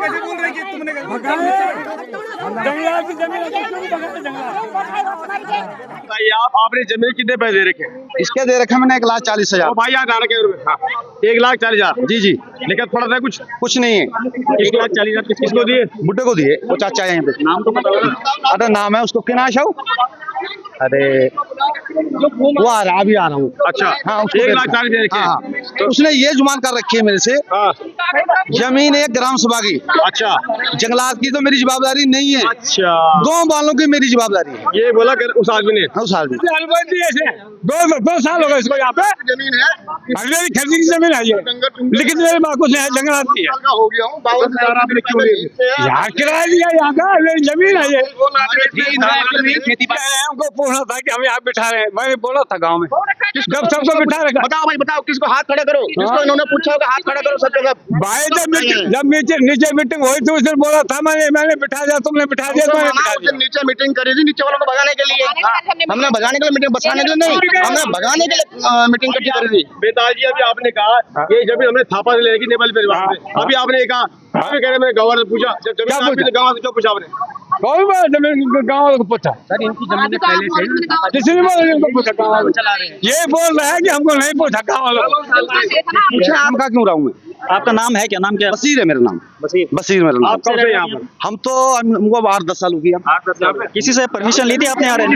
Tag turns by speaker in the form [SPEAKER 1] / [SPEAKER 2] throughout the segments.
[SPEAKER 1] कैसे बोल रहे कि तुमने
[SPEAKER 2] भाई आपने जमीन कितने पैसे दे रखे?
[SPEAKER 3] इसके दे रखे मैंने 1,40,000।
[SPEAKER 2] भाई यहाँ 1,40,000।
[SPEAKER 3] जी जी,
[SPEAKER 2] लेकिन थोड़ा सा
[SPEAKER 3] कुछ नहीं है।
[SPEAKER 2] 1,40,000 किसको दिए?
[SPEAKER 3] बुड्ढे को दिए, वो चाचा है यहाँ पे।
[SPEAKER 2] नाम तो पता होगा।
[SPEAKER 3] अरे नाम है उसको किनाश है। अरे वो आ रहा, अभी आ रहा हूँ।
[SPEAKER 2] अच्छा
[SPEAKER 3] हाँ, उसको
[SPEAKER 2] 1,40,000 दे रखे।
[SPEAKER 3] हाँ, तो उसने ये जुबान कर रखी है मेरे से,
[SPEAKER 2] हाँ
[SPEAKER 3] जमीन है ग्राम सभा की,
[SPEAKER 2] अच्छा
[SPEAKER 3] जंगलात की तो मेरी जवाबदारी नहीं है,
[SPEAKER 2] अच्छा,
[SPEAKER 3] गाँव वालों की मेरी जवाबदारी है।
[SPEAKER 2] ये बोला कर उस आदमी ने।
[SPEAKER 3] उस आदमी
[SPEAKER 4] 2 साल हो गए इसको यहाँ पे
[SPEAKER 2] जमीन है,
[SPEAKER 4] अगले खेती की जमीन है ये, लेकिन मेरे बाप से जंगलात की है।
[SPEAKER 2] हो गया हूँ 52,000 आपने क्यों नहीं?
[SPEAKER 4] यहाँ किराया लिया, यहाँ का मेरी जमीन है ये।
[SPEAKER 2] खेती
[SPEAKER 4] हमको पूछना था कि हम यहाँ बिठा रहे हैं, मैंने बोला था गाँव में जब सबको बिठा रखा।
[SPEAKER 2] बताओ भाई बताओ, किसको हाथ खड़ा करो, जिसको इन्होंने पूछा होगा हाथ खड़ा करो सब जगह।
[SPEAKER 4] भाई जब नीचे मीटिंग हुई थी उसने बोला था मैंने बिठा दिया, तुमने बिठा दिया, मैंने बिठा दिया।
[SPEAKER 2] नीचे मीटिंग करी थी नीचे वालों को भगाने के लिए, हमने भगाने के लिए मीटिंग, बचाने के लिए नहीं, हमने भगाने के लिए मीटिंग करी थी। बेताजी अभी आपने कहा ये जब हमने थापा से लेगी नेपाली परिवार से, अभी आपने कहा अभी कह रहे मैंने गवर्नर से पूछा, जब जमीन गाँव से क्यों पूछा आपने?
[SPEAKER 4] जमीन गाँव वालों को पूछा,
[SPEAKER 2] सर इनकी जमीन पहले से
[SPEAKER 4] किसी ने बोला इनको पूछा गाँव वालों को। ये बोल रहा है कि हमको नहीं पूछा गाँव वालों को।
[SPEAKER 3] पूछा हम का क्यों रहा हूँ मैं?
[SPEAKER 5] आपका नाम है क्या? नाम क्या है?
[SPEAKER 3] बसीर है मेरा नाम। बसीर मेरा नाम।
[SPEAKER 2] आप कब से यहाँ पर?
[SPEAKER 3] हम तो हमको 8-10 साल हो गया।
[SPEAKER 5] किसी से परमिशन ली थी आपने आ रहे हैं?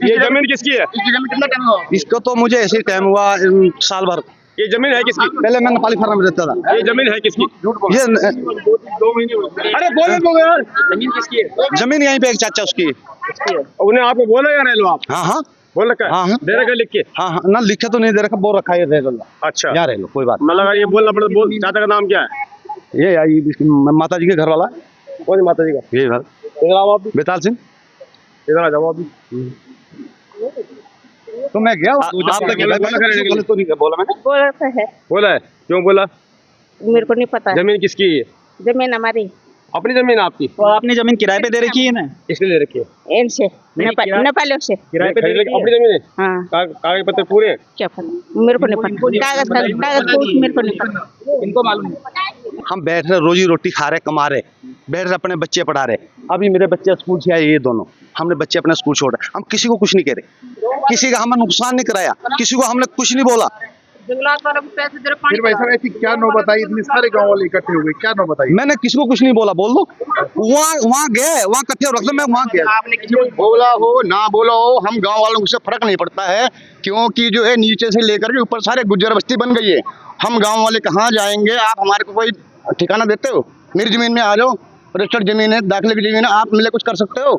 [SPEAKER 2] ये जमीन किसकी है? इसकी जमीन कितना टाइम हुआ?
[SPEAKER 3] इसको तो मुझे ऐसे ही टाइम हुआ साल भर।
[SPEAKER 2] ये जमीन है किसकी?
[SPEAKER 3] पहले मैं नेपाली फार्म में रहता था।
[SPEAKER 2] ये जमीन है किसकी?
[SPEAKER 3] ये
[SPEAKER 2] 2 महीने। अरे बोले यार, जमीन किसकी है?
[SPEAKER 3] जमीन यहीं पे एक चाचा उसकी।
[SPEAKER 2] उन्हें आपको बोला या नहीं लो आप?
[SPEAKER 3] हाँ हाँ
[SPEAKER 2] बोल रखा है?
[SPEAKER 3] हाँ हाँ
[SPEAKER 2] दे रखा लिख के?
[SPEAKER 3] हाँ हाँ, ना लिखे तो नहीं दे रखा, बोल रखा है रह लो।
[SPEAKER 2] अच्छा
[SPEAKER 3] यहाँ रह लो, कोई बात
[SPEAKER 2] मतलब ये बोलना पड़ता। बोल चाचा का नाम क्या है?
[SPEAKER 3] नहीं। ये माता जी के घर वाला।
[SPEAKER 2] कौन सी माता जी का?
[SPEAKER 3] ये घर
[SPEAKER 2] इधर आओ आप भी,
[SPEAKER 3] बेताल सिंह।
[SPEAKER 2] इधर आ जाओ अभी।
[SPEAKER 3] तो मैं गया
[SPEAKER 5] आप
[SPEAKER 3] गलत तो नहीं बोला मैंने।
[SPEAKER 6] बोला तो है,
[SPEAKER 2] बोला है? क्यों बोला?
[SPEAKER 6] मेरे को नहीं पता।
[SPEAKER 2] जमीन किसकी है?
[SPEAKER 6] जमीन हमारी,
[SPEAKER 2] अपनी जमीन आपकी?
[SPEAKER 5] तो आपने जमीन किराए पे दे रखी है ना?
[SPEAKER 2] इसलिए ले रखी है?
[SPEAKER 6] इनसे नेपालियों से।
[SPEAKER 2] किराए पे दे रखी अपनी जमीन है?
[SPEAKER 6] हाँ,
[SPEAKER 2] कागज पत्र पूरे हैं?
[SPEAKER 6] क्या पता, मेरे को नहीं पता। कागज मेरे को नहीं पता।
[SPEAKER 2] इनको मालूम?
[SPEAKER 3] हम बैठ रहे, रोजी रोटी खा रहे, कमा रहे, बैठ रहे, अपने बच्चे पढ़ा रहे। अभी मेरे बच्चे स्कूल से आए, ये दोनों हमने बच्चे अपने स्कूल छोड़ रहे। हम किसी को कुछ नहीं कह रहे, किसी का हमने नुकसान नहीं कराया, किसी को हमने कुछ नहीं बोला।
[SPEAKER 1] फिर वैसे ऐसी क्या नौबत आई? इतने सारे गांव वाले इकट्ठे हुए, क्या नौबत आई?
[SPEAKER 3] मैंने किसी को कुछ नहीं बोला, बोल दो। वहाँ गए, वहाँ इकट्ठे हो रखते, मैं वहाँ गया।
[SPEAKER 2] आपने किसी को बोला हो ना बोला हो, हम गांव वालों से फर्क नहीं पड़ता है, क्योंकि जो है नीचे से लेकर के ऊपर सारे गुज्जर बस्ती बन गई है। हम गांव वाले कहाँ जाएंगे? आप हमारे को कोई ठिकाना देते हो? मेरी जमीन में आ जाओ, रजिस्टर्ड जमीन है, दाखिले की जमीन है, आप मिले कुछ कर सकते हो?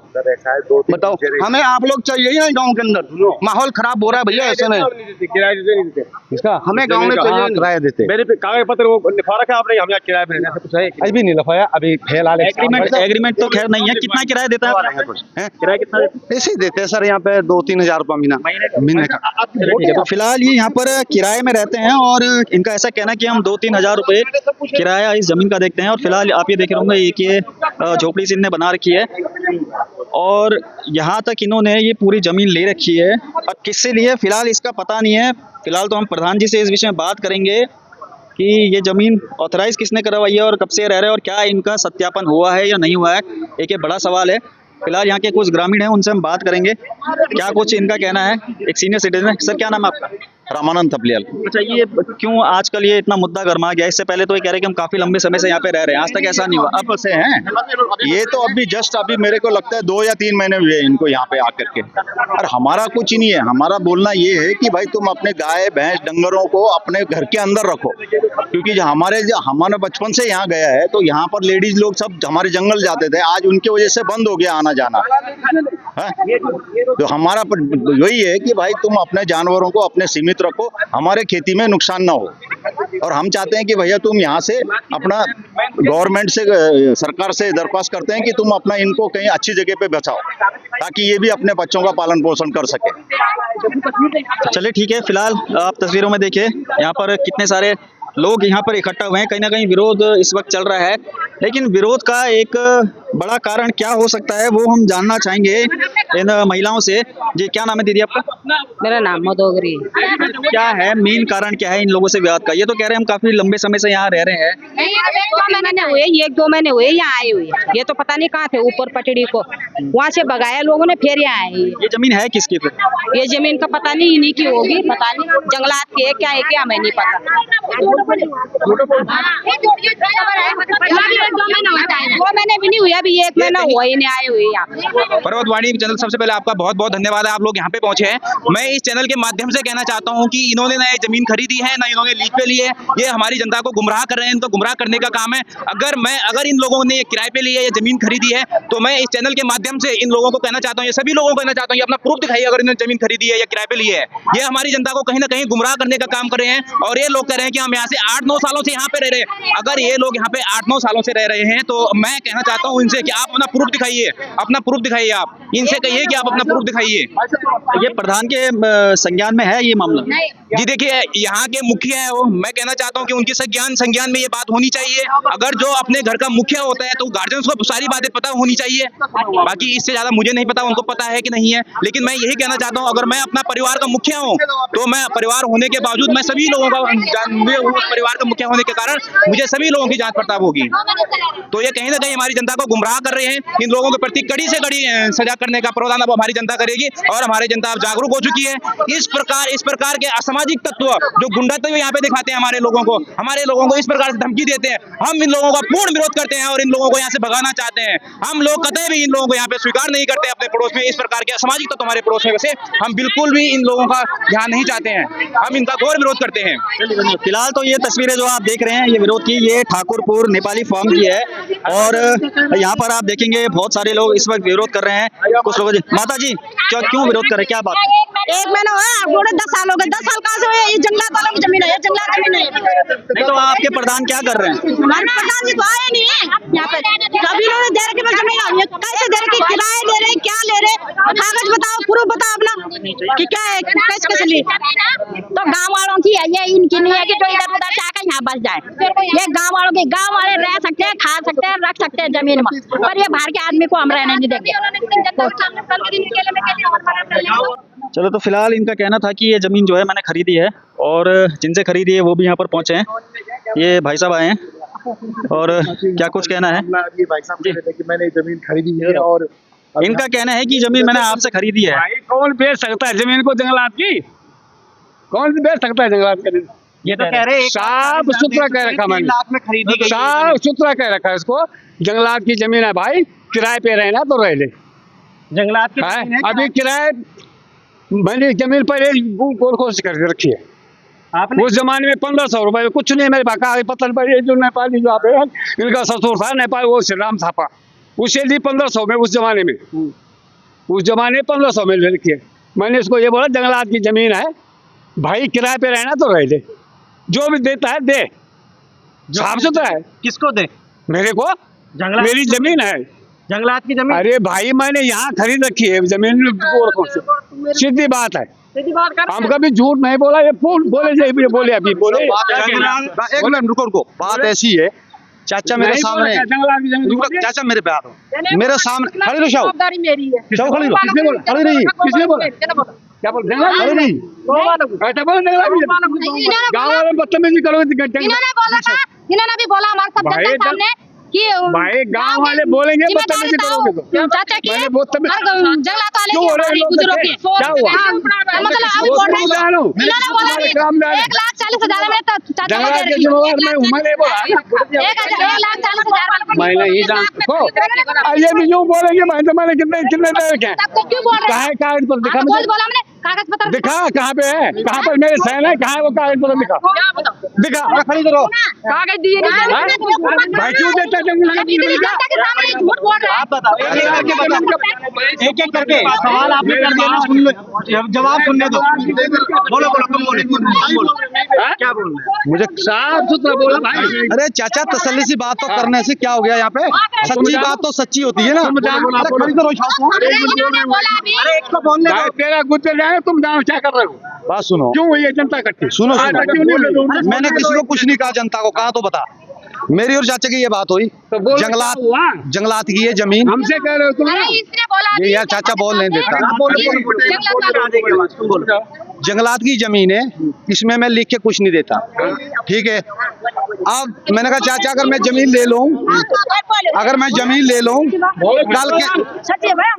[SPEAKER 2] बताओ, हमें आप लोग चाहिए ही नहीं। गांव के अंदर माहौल खराब हो रहा है भैया, ऐसे में किराया देते इसका हमें गांव में चाहिए
[SPEAKER 3] किराया देते।
[SPEAKER 2] मेरे पे कागज पत्र वो लिखा रखा आपने, हम यहाँ किराए पे रहना कुछ है?
[SPEAKER 3] अभी नहीं लिखाया, अभी फिलहाल
[SPEAKER 5] एग्रीमेंट तो खैर नहीं है। कितना किराया देता है? किराया कितना देता है?
[SPEAKER 3] ऐसे ही देते हैं सर, यहाँ पे 2-3 हजार रुपया महीने का।
[SPEAKER 5] ठीक है, तो फिलहाल ये यहाँ पर किराए में रहते हैं और इनका ऐसा कहना है कि हम 2-3 हजार रुपए किराया इस जमीन का देखते हैं। और फिलहाल आप ये देख रहे होंगे ये झोपड़ी सी इनने बना रखी है और यहाँ तक इन्होंने ये पूरी जमीन ले रखी है। अब किससे लिए फिलहाल इसका पता नहीं है। फिलहाल तो हम प्रधान जी से इस विषय में बात करेंगे कि ये जमीन ऑथराइज किसने करवाई है और कब से रह रहे हैं और क्या इनका सत्यापन हुआ है या नहीं हुआ है, एक ये बड़ा सवाल है। फिलहाल यहाँ के कुछ ग्रामीण हैं, उनसे हम बात करेंगे क्या कुछ इनका कहना है। एक सीनियर सिटीजन है। सर क्या नाम है आपका?
[SPEAKER 3] रामानंद थपलियाल।
[SPEAKER 5] अच्छा, ये क्यों आजकल ये इतना मुद्दा गर्मा गया? इससे पहले तो ये कह रहे कि हम काफी लंबे समय से यहाँ पे रह रहे हैं, आज तक ऐसा नहीं हुआ। अब से हैं
[SPEAKER 3] ये तो अभी जस्ट अभी मेरे को लगता है 2 या 3 महीने हुए इनको यहाँ पे आकर के। और हमारा कुछ ही नहीं है, हमारा बोलना ये है कि भाई तुम अपने गाय भैंस डंगरों को अपने घर के अंदर रखो, क्योंकि जो हमारे बचपन से यहाँ गया है तो यहाँ पर लेडीज लोग सब हमारे जंगल जाते थे, आज उनकी वजह से बंद हो गया आना जाना है। तो हमारा यही है कि भाई तुम अपने जानवरों को अपने सीमित रखो, हमारे खेती में नुकसान ना हो। और हम चाहते हैं कि भैया तुम यहाँ से अपना गवर्नमेंट से, सरकार से दरख्वास्त करते हैं कि तुम अपना इनको कहीं अच्छी जगह पे बचाओ ताकि ये भी अपने बच्चों का पालन पोषण कर सके।
[SPEAKER 5] चलिए ठीक है, फिलहाल आप तस्वीरों में देखिए यहाँ पर कितने सारे लोग यहाँ पर इकट्ठा हुए हैं। कहीं ना कहीं विरोध इस वक्त चल रहा है, लेकिन विरोध का एक बड़ा कारण क्या हो सकता है वो हम जानना चाहेंगे। इन महिलाओं से। जी क्या नाम है दीदी आपका?
[SPEAKER 6] मेरा नाम मधोगरी।
[SPEAKER 5] क्या है मेन कारण, क्या है इन लोगों से विवाद का? ये तो कह रहे हैं हम काफी लंबे समय से यहाँ रह रहे हैं।
[SPEAKER 6] 1-2 महीने हुए यहाँ आए हुए। ये तो पता नहीं कहाँ थे, ऊपर पटड़ी को वहाँ से भगाया लोगों ने, फिर यहाँ आए।
[SPEAKER 5] ये जमीन है किसकी फिर?
[SPEAKER 6] ये जमीन का पता नहीं, इन्हीं की होगी, पता नहीं जंगलात की है क्या है क्या, हमें नहीं पता। 2 महीने भी नहीं हुए, अभी 1 महीना हुआ ही नहीं आए हुए यहाँ।
[SPEAKER 7] पर्वतवाणी चैनल, सबसे पहले आपका बहुत बहुत धन्यवाद है, आप लोग यहाँ पे पहुंचे हैं। मैं इस चैनल के माध्यम से कहना चाहता हूँ कि इन्होंने ना ये जमीन खरीदी है, ना इन्होंने लीज पे ली है। ये हमारी जनता को गुमराह कर रहे हैं, इनको गुमराह करने का काम है। अगर इन लोगों ने किराए पे ली है या जमीन खरीदी है, तो मैं इस चैनल के माध्यम से इन लोगों को कहना चाहता हूँ, ये सभी लोगों को कहना चाहता हूँ, ये अपना प्रूफ दिखाइए अगर इन्होंने जमीन खरीदी है या किराए पे ली है। ये हमारी जनता को कहीं ना कहीं गुमराह करने का काम कर रहे हैं। और ये लोग कह रहे हैं कि हम यहाँ से 8-9 सालों से यहाँ पे रह रहे हैं। अगर ये लोग यहाँ पे 8-9 सालों से रह रहे हैं, तो मैं कहना चाहता हूँ इनसे कि आप अपना प्रूफ दिखाइए, अपना प्रूफ दिखाइए। आप इनसे कहिए कि आप अपना प्रूफ दिखाइए।
[SPEAKER 5] ये प्रधान के संज्ञान में है ये मामला?
[SPEAKER 7] जी देखिए, यहाँ के मुखिया है वो, मैं कहना चाहता हूँ कि उनके संज्ञान में ये बात होनी चाहिए। अगर जो अपने घर का मुखिया होता है तो गार्जियंस को सारी बातें पता होनी चाहिए। बाकी इससे ज्यादा मुझे नहीं पता उनको पता है कि नहीं है, लेकिन मैं यही कहना चाहता हूँ, अगर मैं अपना परिवार का मुखिया हूँ तो मैं परिवार होने के बावजूद मैं सभी लोगों का परिवार का मुखिया होने के कारण मुझे सभी लोगों की जांच पड़ताल होगी। तो ये कहीं ना कहीं हमारी जनता को गुमराह कर रहे हैं। इन लोगों के प्रति कड़ी से कड़ी सजा करने का प्रावधान अब हमारी जनता करेगी, और हमारी जनता अब जागरूक हो चुकी है। इस प्रकार के असामाजिक तत्व जो गुंडातत्व यहाँ पे दिखाते हैं हमारे लोगों को इस प्रकार से धमकी देते हैं, हम इन लोगों का पूर्ण विरोध करते हैं और इन लोगों को यहाँ से भगाना चाहते हैं। हम लोग कतई भी इन लोगों को यहाँ पे स्वीकार नहीं करते अपने पड़ोस में। इस प्रकार के असामाजिक तत्व हमारे पड़ोस में वैसे हम बिल्कुल भी इन लोगों का ध्यान नहीं चाहते हैं, हम इनका घोर विरोध करते हैं।
[SPEAKER 5] फिलहाल तो ये तस्वीरें जो आप देख रहे हैं ये विरोध की, ये ठाकुरपुर नेपाली फार्म की है। और यहाँ पर आप देखेंगे बहुत सारे लोग इस वक्त विरोध कर रहे हैं। कुछ लोग माता जी क्यों विरोध कर रहे हैं, क्या बात है?
[SPEAKER 6] 1 महीना हुआ, 10 साल हो गए। 10 साल कहाँ से हुए? ये जंगलात वालों की जमीन है, ये जंगलात जमीन है।
[SPEAKER 5] नहीं तो आपके प्रधान क्या कर रहे हैं?
[SPEAKER 6] हमारे प्रधान जी तो आए नहीं है यहाँ पे। अभी लोगों ने दे रखे पर जमीन, ये कैसे दे रखे, किराए दे रहे, क्या ले रहे, कागज बताओ, प्रूफ बताओ अपना कि क्या है, कैसे लिए। तो गाँव वालों की है ये, इनकी नहीं है कि जो इधर उधर से आकर यहाँ बस जाए। ये गाँव वालों के, गाँव वाले रह सकते हैं, खा सकते हैं, रख सकते हैं जमीन में, पर ये बाहर के आदमी को हम रहने नहीं देंगे।
[SPEAKER 5] चलो तो फिलहाल इनका कहना था कि ये जमीन जो है मैंने खरीदी है, और जिनसे खरीदी है वो भी यहाँ पर पहुंचे हैं। ये भाई साहब आए हैं, और क्या कुछ कहना है?
[SPEAKER 1] ये भाई साहब कह रहे थे कि मैंने जमीन खरीदी है, और
[SPEAKER 5] इनका कहना है कि जमीन मैंने आपसे खरीदी है।
[SPEAKER 4] भाई कौन बेच सकता है जमीन को जंगलात की? कौन बेच सकता है जंगलात की?
[SPEAKER 5] ये तो कह रहे हैं
[SPEAKER 4] साफ सुथरा कह रखा मैंने, साफ सुथरा कह रखा है इसको। जंगलात की जमीन है भाई, किराए पे रहना तो रह ले।
[SPEAKER 5] जंगलात की
[SPEAKER 4] है अभी किराए, मैंने जमीन पहले गोल खोज करके रखी है आपने। उस जमाने में 1500 रुपए कुछ नहीं, मेरे कागज पत्थर पर ये जो नेपाली जो आप इनका ससुर था नेपाल, वो श्री राम थापा, उसे दी 1500 में, उस जमाने में 1500 में ले रखी है। मैंने इसको ये बोला जंगलात की जमीन है भाई, किराए पे रहना तो रह ले, जो भी देता है दे, साफ सुथरा है।
[SPEAKER 5] किसको दे?
[SPEAKER 4] मेरे को, मेरी जमीन है,
[SPEAKER 5] जंगलात की जमीन।
[SPEAKER 4] अरे भाई मैंने यहाँ खरीद रखी है जमीन, सीधी बात है, हम कभी झूठ नहीं बोला। ये बोले अभी बोले।
[SPEAKER 2] एक मिनट रुको, बात ऐसी है, चाचा मेरे सामने, चाचा मेरे पे आ दो, मेरे सामने खड़ी रहो,
[SPEAKER 6] मेरी है,
[SPEAKER 4] खड़ी रहो। किसने बोला? खड़ी रही, किसने बोला? क्या बोल खड़ी नहीं, ऐसा बोलो गाँव वाले बदतमीजी करो।
[SPEAKER 6] इन्होंने भी बोला हमारे सब के सामने कि
[SPEAKER 4] भाई गाँव वाले बोलेंगे बदतमीजी करोगे तो।
[SPEAKER 6] चाचा की
[SPEAKER 4] मैंने बदतमीजी
[SPEAKER 6] जंगलात वाले
[SPEAKER 4] क्यों हो रहे हैं?
[SPEAKER 6] गुजरों की
[SPEAKER 4] क्या हुआ?
[SPEAKER 6] मतलब अभी बोल रहे हैं, इन्होंने बोला 1,40,000 में तो चाचा को दे रही है।
[SPEAKER 4] मैंने बोला
[SPEAKER 6] 1,40,000
[SPEAKER 4] मैं नहीं जानता, ये भी यूँ बोलेंगे भाई तुम्हारे कितने देर के
[SPEAKER 6] क्यों बोल रहे हैं?
[SPEAKER 4] कागज पर दिखा,
[SPEAKER 6] बोला हमने कागज पत्र
[SPEAKER 4] दिखा कहाँ पे है, कहाँ पर मेरे सहन है, कहाँ है वो कागज पत्र दिखा, खड़ी करो।
[SPEAKER 6] कागज दिए
[SPEAKER 4] भाई क्यों देता है
[SPEAKER 6] झूठ बोल रहे हैं।
[SPEAKER 5] आप बताओ, एक एक करके सवाल आपने कर दिया ना, सुन लो, जवाब सुनने दो। बोलो तुम बोलो क्या बोल रहे हैं?
[SPEAKER 4] मुझे साफ सुथरा बोला भाई।
[SPEAKER 2] अरे चाचा तसल्ली सी बात तो करने से क्या हो गया यहाँ पे, सच्ची बात तो सच्ची होती है ना। खड़ी करो,
[SPEAKER 6] अरे
[SPEAKER 5] एक तो बोलने दो।
[SPEAKER 4] तेरा गुजर जाए, तुम जाओ क्या कर रहे हो?
[SPEAKER 2] बात सुनो,
[SPEAKER 4] क्यों हुई है जनता इकट्ठी?
[SPEAKER 2] सुनो मैंने किसी को कुछ नहीं कहा, जनता को कहा तो बता।
[SPEAKER 8] मेरी और चाचा की ये बात हुई,
[SPEAKER 4] तो बोल
[SPEAKER 8] जंगलात की ये जमीन
[SPEAKER 4] हमसे कह रहे हो तुम ना।
[SPEAKER 8] ये यार चाचा बोल नहीं देता। जंगलात की जमीन है, इसमें मैं लिख के कुछ नहीं देता, ठीक है। अब मैंने कहा चाचा अगर मैं जमीन ले लूं,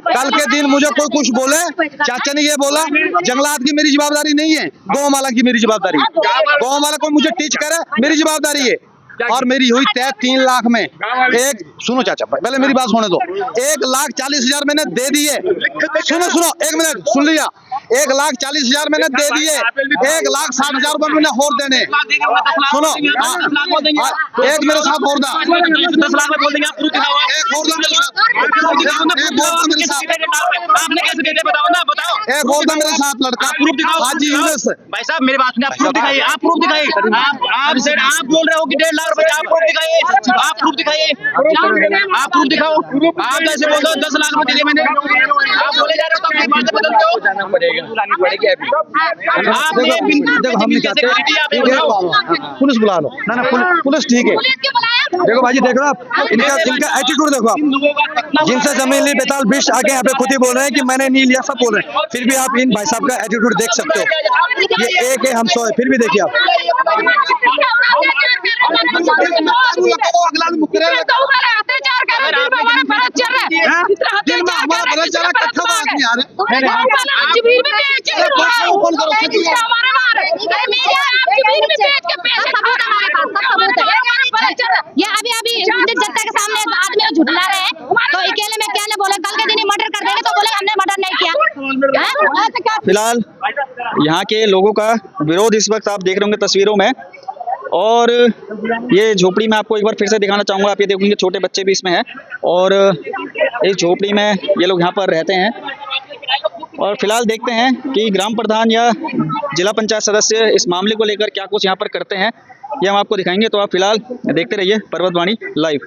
[SPEAKER 8] कल के दिन मुझे कोई कुछ बोले, चाचा ने ये बोला जंगलात की मेरी जवाबदारी नहीं है, गौमाला की मेरी जवाबदारी, गौमाला को मुझे टीच करे मेरी जवाबदारी है। और मेरी हुई तय 3 लाख में एक, सुनो चाचा पहले मेरी बात सुने दो, 1,40,000 मैंने दे दिए, सुनो 1 मिनट सुन लिया, 1,40,000 मैंने दे दिए, 1,60,000 रुपए मैंने और देने, सुनो एक मेरे साथ और दा, एक और दा मेरे साथ, एक और दा मेरे साथ लड़का हाजी यूनुस।
[SPEAKER 7] भाई साहब मेरी बात सुनिए, आप प्रूफ दिखाइए, आप प्रूफ दिखाइए, आप बोल रहे हो कि 1.5 लाख रुपए, आप प्रूफ दिखाइए, आप प्रूफ दिखाइए, आप प्रूफ दिखाओ। आप जैसे बोल रहे हो 10 लाख रुपए दिए मैंने, आप बोले जा रहे हो तो अपनी बातें बदलते हो।
[SPEAKER 8] पुलिस बुला लो ना, पुलिस ठीक है। देखो भाजी देखो आप इनका एटीट्यूड देखो आप, जिनसे जमीन ली बेताल बिश आके यहाँ पे खुद ही बोल रहे हैं कि मैंने नहीं लिया, सब बोल रहे हैं, फिर भी आप इन भाई साहब का एटीट्यूड देख सकते हो। ये एक है, हम 100 है, फिर भी देखिए आप।
[SPEAKER 6] ये अभी जनता के सामने आदमी झुठला रहे हैं, तो अकेले में क्या बोले, कल के दिन ही मर्डर कर देंगे तो बोले हमने मर्डर नहीं किया।
[SPEAKER 5] फिलहाल यहाँ के लोगों का विरोध इस वक्त आप देख रहे होंगे तस्वीरों में। और ये झोपड़ी में आपको एक बार फिर से दिखाना चाहूँगा, आप ये देखेंगे छोटे बच्चे भी इसमें हैं, और इस झोपड़ी में ये लोग यहाँ पर रहते हैं। और फिलहाल देखते हैं कि ग्राम प्रधान या जिला पंचायत सदस्य इस मामले को लेकर क्या कुछ यहाँ पर करते हैं, ये हम आपको दिखाएंगे। तो आप फिलहाल देखते रहिए पर्वतवाणी लाइव।